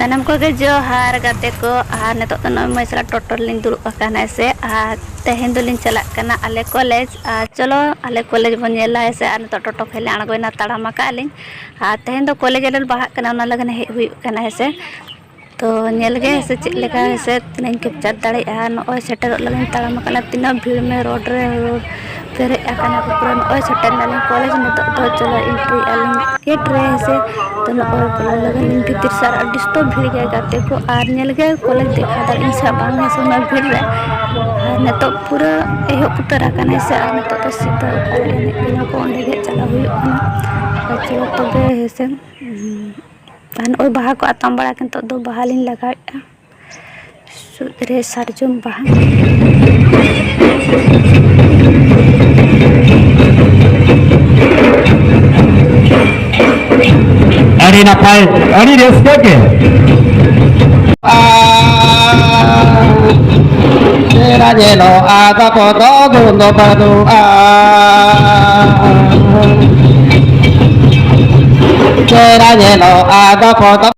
सनम को जोहार गाते को आर नितो तो नय मसला टोटल लिन दुरुब आकाना से आ तेहेन दुलिन चला कना आले कॉलेज चलो आले कॉलेज बन नेला से आ नितो टोटो खेले आणगोइना ताड़ामा कालिन आ तेहेन दो कॉलेज ले बाहा कना ओना लगन हे हुई कना से तो नेलगे से चेक लेका से तिन कैप्चर दाड़े आ नय सेटर लगन ताड़ामा कना तिना भीड़ में रोड रे पेरे आकाना पूरा नय सेटर नालिन कॉलेज नितो तो चलो एंट्री आलिन गेट रे से तो नय बोला लगन भीतर सार डिस्टो भीड़ गए गाते को आर नेलगे कॉलेज देखा दाड़ इंसा बांग से मैं भीड़ रे नितो पूरा एहो पुतर आकाना से आ नितो तो सीधा उकारे एने को ओंडे गे चला हुई कना चलो तबे से तान ओय बाहा को आतम बड़ा किन तो दो बाहा लिन लगाया सुदरे सारजुम बाहा Ari napai, ari resko ke? Tera jelo aga kodo gundo padu Tera jelo aga kodo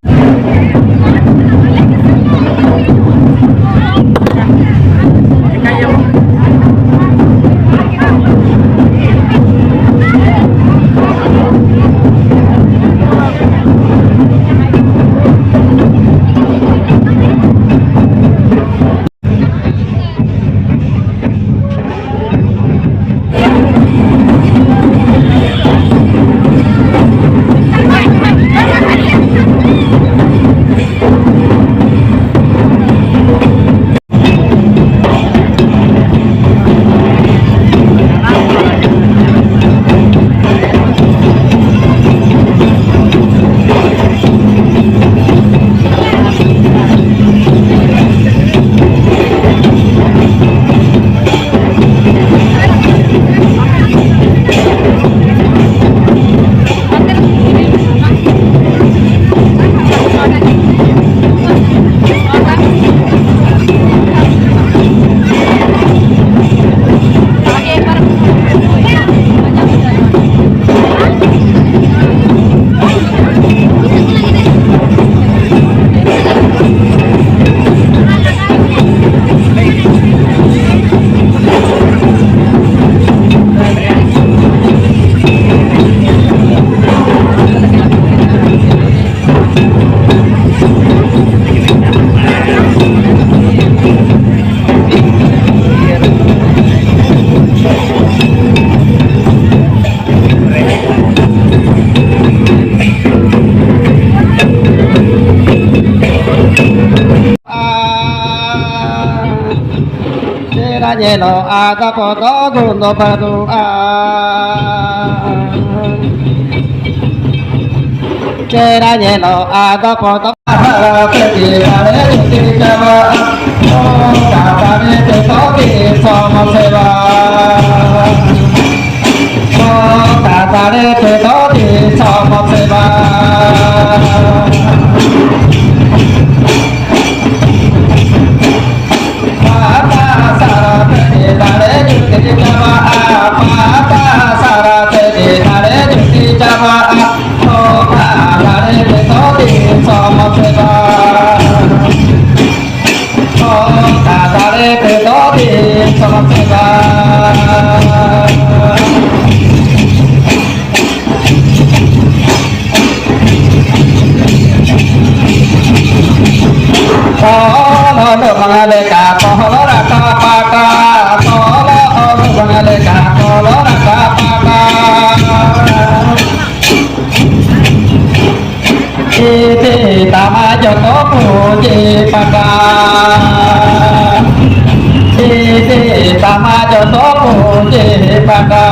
Jelo aga kodo gundo padu Tera jelo aga kodo Peti kare uti java Kakane te toki somo seva Kakane te toki somo seva Tama joto puji pada Tama joto puji pada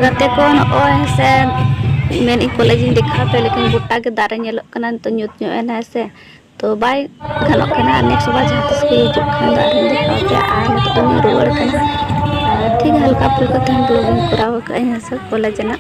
गाते को से main college दिखा पे लेकिन गोटा के दारे नेलोकना तो ᱧᱩᱛ ᱧᱚᱜ ᱮᱱᱟ से तो बाय गानोग कना नेक्स्ट बार जहाँ तिस को हिजुग खान दारे दिखा पे आ नित तो रुवाड़ कना ठीक है हल्का फुल्का तहन ब्लॉगिंग कराव का है से कॉलेज ना